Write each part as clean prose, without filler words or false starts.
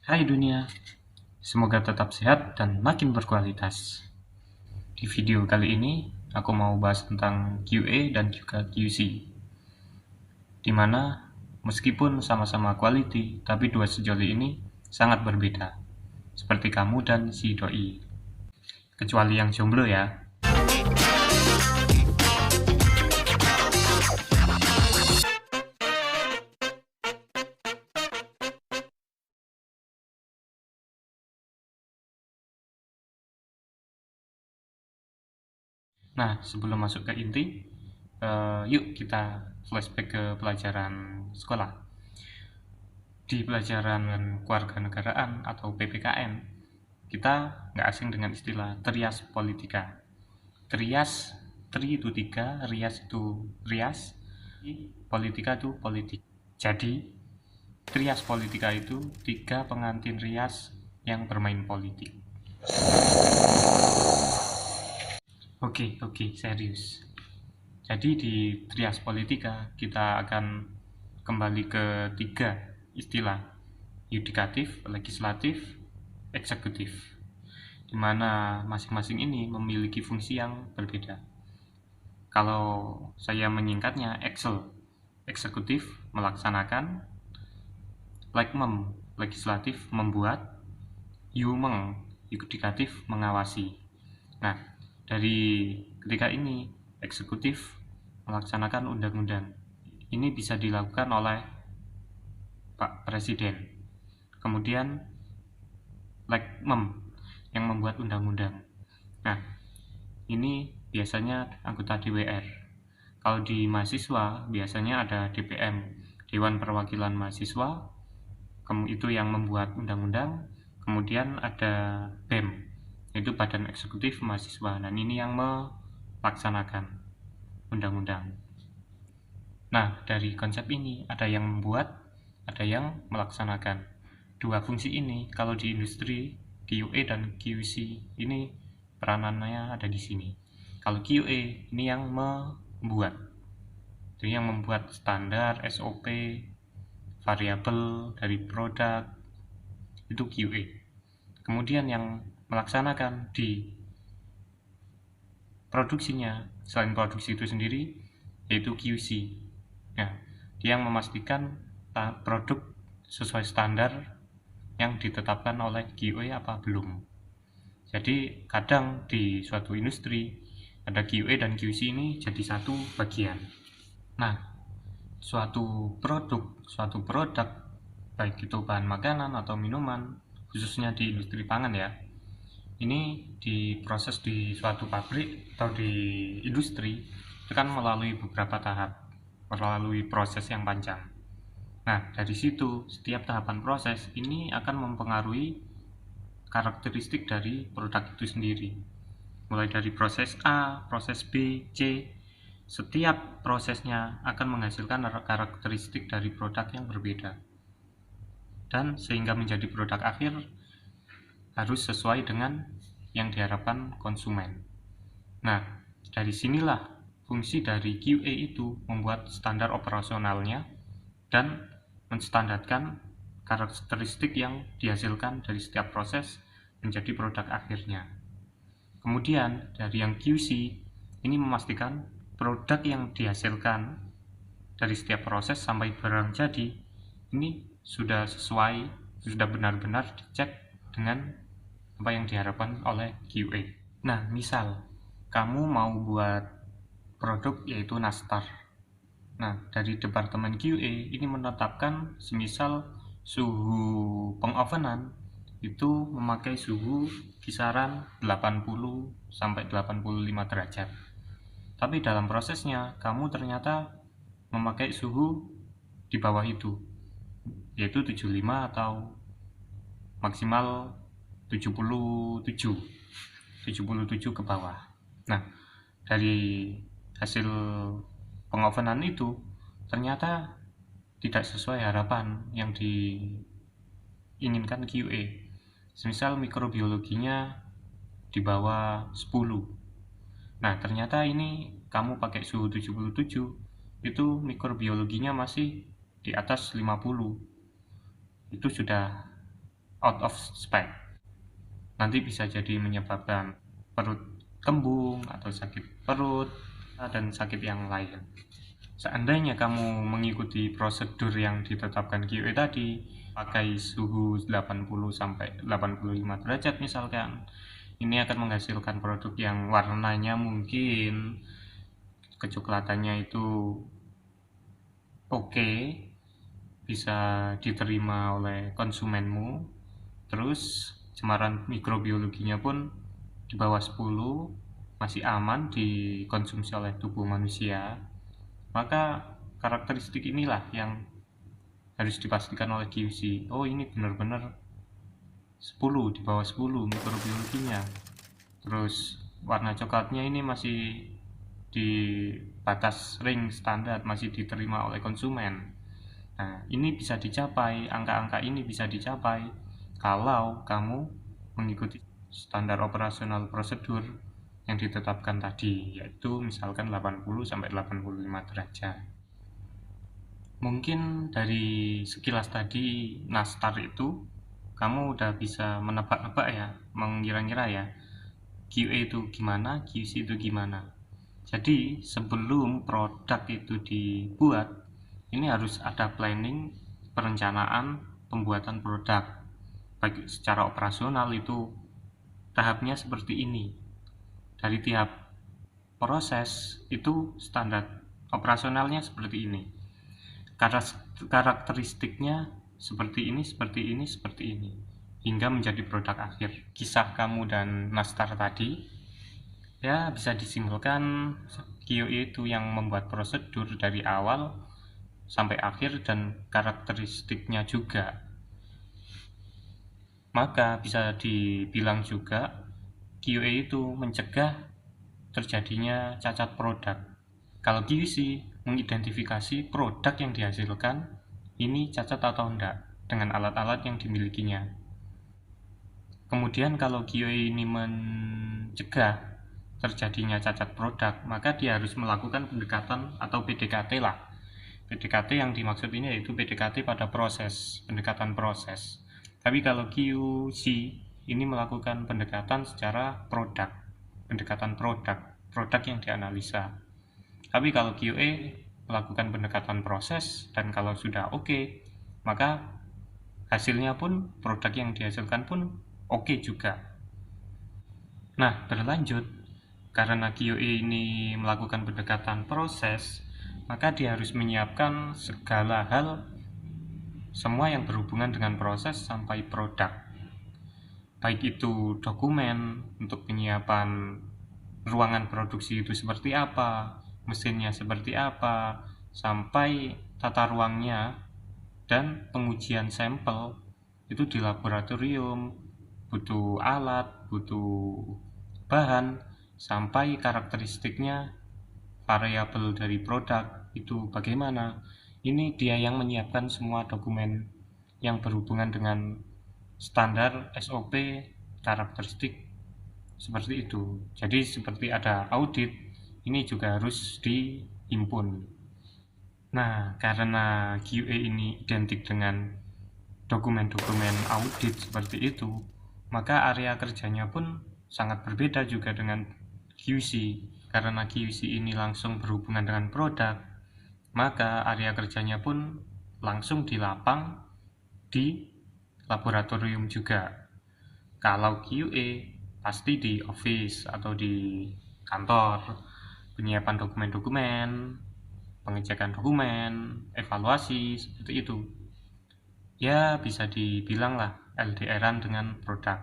Hai dunia, semoga tetap sehat dan makin berkualitas. Di video kali ini, aku mau bahas tentang QA dan juga QC, di mana meskipun sama-sama quality, tapi dua sejoli ini sangat berbeda, seperti kamu dan si doi. Kecuali yang jomblo ya. Nah, sebelum masuk ke inti, yuk kita flashback ke pelajaran sekolah. Di pelajaran kewarganegaraan atau PPKN, kita nggak asing dengan istilah trias politika. Trias, tri itu tiga, rias itu rias, politika itu politik. Jadi, trias politika itu tiga pengantin rias yang bermain politik. Oke, serius. Jadi di trias politika kita akan kembali ke tiga istilah: yudikatif, legislatif, eksekutif, di mana masing-masing ini memiliki fungsi yang berbeda. Kalau saya menyingkatnya, Excel, eksekutif melaksanakan, Legmem, legislatif membuat, Yumeng, yudikatif mengawasi. Nah, dari ketiga ini, eksekutif melaksanakan undang-undang. Ini bisa dilakukan oleh Pak Presiden. Kemudian Legmem yang membuat undang-undang. Nah, ini biasanya anggota DPR. Kalau di mahasiswa biasanya ada DPM, Dewan Perwakilan Mahasiswa, itu yang membuat undang-undang. Kemudian ada BEM, yaitu Badan Eksekutif Mahasiswa, dan ini yang melaksanakan undang-undang. Nah, dari konsep ini ada yang membuat, ada yang melaksanakan. Dua fungsi ini kalau di industri, QA dan QC ini peranannya ada di sini. Kalau QA ini yang membuat, jadi yang membuat standar, SOP, variabel dari produk, itu QA. Kemudian yang melaksanakan di produksinya, selain produksi itu sendiri, yaitu QC. Nah, dia yang memastikan produk sesuai standar yang ditetapkan oleh QA apa belum. Jadi kadang di suatu industri ada QA dan QC ini jadi satu bagian. Nah, suatu produk baik itu bahan makanan atau minuman, khususnya di industri pangan ya, ini diproses di suatu pabrik atau di industri itu kan melalui beberapa tahap, melalui proses yang panjang. Nah, dari situ setiap tahapan proses ini akan mempengaruhi karakteristik dari produk itu sendiri. Mulai dari proses A, proses B, C, setiap prosesnya akan menghasilkan karakteristik dari produk yang berbeda. Dan sehingga menjadi produk akhir harus sesuai dengan yang diharapkan konsumen. Nah, dari sinilah fungsi dari QA itu membuat standar operasionalnya dan menstandarkan karakteristik yang dihasilkan dari setiap proses menjadi produk akhirnya. Kemudian dari yang QC ini memastikan produk yang dihasilkan dari setiap proses sampai barang jadi ini sudah sesuai, sudah benar-benar dicek dengan apa yang diharapkan oleh QA. Nah, misal kamu mau buat produk yaitu nastar. Nah, dari departemen QA ini menetapkan semisal suhu pengovenan itu memakai suhu kisaran 80 sampai 85 derajat. Tapi dalam prosesnya kamu ternyata memakai suhu di bawah itu, yaitu 75 atau maksimal 77 ke bawah. Nah, dari hasil pengovenan itu ternyata tidak sesuai harapan yang diinginkan QA. Semisal mikrobiologinya di bawah 10. Nah, ternyata ini kamu pakai suhu 77, itu mikrobiologinya masih di atas 50. Itu sudah out of spec. Nanti bisa jadi menyebabkan perut kembung atau sakit perut dan sakit yang lain. Seandainya kamu mengikuti prosedur yang ditetapkan QA tadi, pakai suhu 80 sampai 85 derajat misalkan, ini akan menghasilkan produk yang warnanya mungkin kecoklatannya itu oke, bisa diterima oleh konsumenmu, terus cemaran mikrobiologinya pun di bawah 10, masih aman dikonsumsi oleh tubuh manusia. Maka karakteristik inilah yang harus dipastikan oleh QC. Oh, ini benar-benar 10, di bawah 10 mikrobiologinya. Terus warna coklatnya ini masih di batas ring standar, masih diterima oleh konsumen. Nah, ini bisa dicapai, angka-angka ini bisa dicapai kalau kamu mengikuti standar operasional prosedur yang ditetapkan tadi, yaitu misalkan 80 sampai 85 derajat. Mungkin dari sekilas tadi nastar itu kamu udah bisa menebak-nebak ya, mengira-ngira ya, QA itu gimana, QC itu gimana. Jadi sebelum produk itu dibuat, ini harus ada planning, perencanaan, pembuatan produk. Baik secara operasional itu tahapnya seperti ini. Dari tiap proses itu standar operasionalnya seperti ini. Karakteristiknya seperti ini, seperti ini, seperti ini, hingga menjadi produk akhir. Kisah kamu dan nastar tadi ya bisa disimpulkan QA itu yang membuat prosedur dari awal sampai akhir dan karakteristiknya juga. Maka bisa dibilang juga QA itu mencegah terjadinya cacat produk. Kalau QC mengidentifikasi produk yang dihasilkan ini cacat atau enggak dengan alat-alat yang dimilikinya. Kemudian kalau QA ini mencegah terjadinya cacat produk, maka dia harus melakukan pendekatan atau PDKT lah. PDKT yang dimaksud ini yaitu PDKT pada proses, pendekatan proses. Tapi kalau QC ini melakukan pendekatan secara produk, pendekatan produk yang dianalisa. Tapi kalau QA melakukan pendekatan proses, dan kalau sudah oke, maka hasilnya pun, produk yang dihasilkan pun oke juga. Nah, berlanjut, karena QA ini melakukan pendekatan proses, maka dia harus menyiapkan segala hal, semua yang berhubungan dengan proses sampai produk. Baik itu dokumen untuk penyiapan ruangan produksi itu seperti apa, mesinnya seperti apa, sampai tata ruangnya dan pengujian sampel itu di laboratorium, butuh alat, butuh bahan, sampai karakteristiknya, variabel dari produk itu bagaimana. Ini dia yang menyiapkan semua dokumen yang berhubungan dengan standar SOP, karakteristik seperti itu. Jadi seperti ada audit, ini juga harus dihimpun. Nah, karena QA ini identik dengan dokumen-dokumen audit seperti itu, maka area kerjanya pun sangat berbeda juga dengan QC. Karena QC ini langsung berhubungan dengan produk, maka area kerjanya pun langsung di lapang, di laboratorium juga. Kalau QA pasti di office atau di kantor, penyiapan dokumen-dokumen, pengecekan dokumen, evaluasi, seperti itu. Ya, bisa dibilang lah LDR-an dengan produk.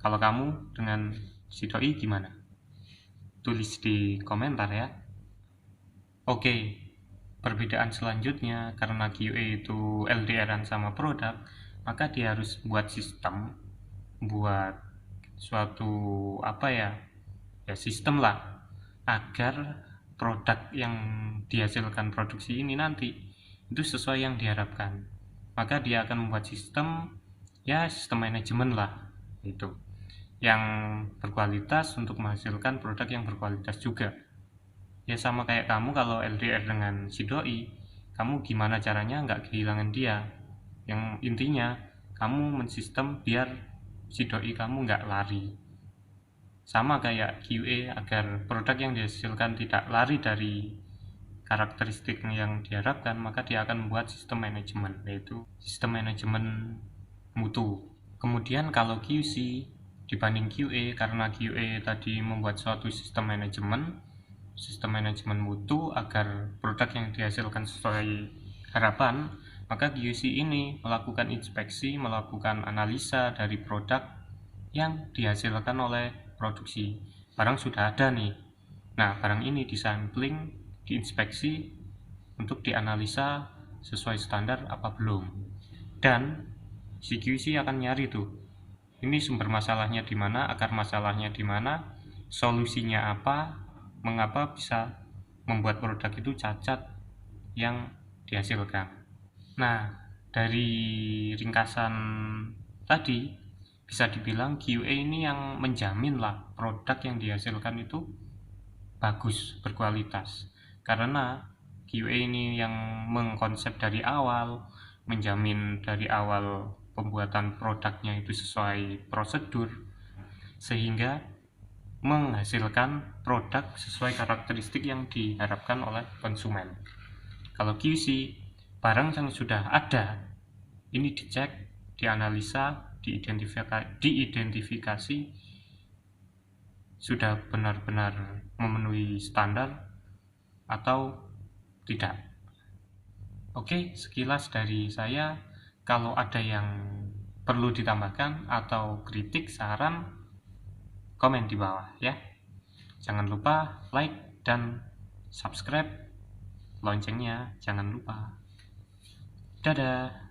Kalau kamu dengan si doi gimana? Tulis di komentar ya. Oke, perbedaan selanjutnya karena QA itu LDR-an sama produk, maka dia harus buat sistem, buat suatu sistem lah, agar produk yang dihasilkan produksi ini nanti itu sesuai yang diharapkan. Maka dia akan membuat sistem manajemen lah, itu yang berkualitas untuk menghasilkan produk yang berkualitas juga. Ya sama kayak kamu kalau LDR dengan si doi, kamu gimana caranya nggak kehilangan dia. Yang intinya kamu mensistem biar si doi kamu nggak lari. Sama kayak QA, agar produk yang dihasilkan tidak lari dari karakteristik yang diharapkan, maka dia akan membuat sistem manajemen, yaitu sistem manajemen mutu. Kemudian kalau QC dibanding QA, karena QA tadi membuat suatu sistem manajemen mutu agar produk yang dihasilkan sesuai harapan, maka QC ini melakukan inspeksi, melakukan analisa dari produk yang dihasilkan oleh produksi. Barang sudah ada nih, nah barang ini disampling, diinspeksi untuk dianalisa sesuai standar apa belum, dan si QC akan nyari tuh, ini sumber masalahnya di mana, akar masalahnya di mana, solusinya apa, mengapa bisa membuat produk itu cacat yang dihasilkan. Nah, dari ringkasan tadi bisa dibilang QA ini yang menjamin lah produk yang dihasilkan itu bagus, berkualitas. Karena QA ini yang mengkonsep dari awal, menjamin dari awal pembuatan produknya itu sesuai prosedur, sehingga menghasilkan produk sesuai karakteristik yang diharapkan oleh konsumen. Kalau QC, barang yang sudah ada ini dicek, dianalisa, diidentifikasi sudah benar-benar memenuhi standar atau tidak. Oke, sekilas dari saya. Kalau ada yang perlu ditambahkan atau kritik, saran, komen di bawah ya. Jangan lupa like dan subscribe, loncengnya jangan lupa. Dadah.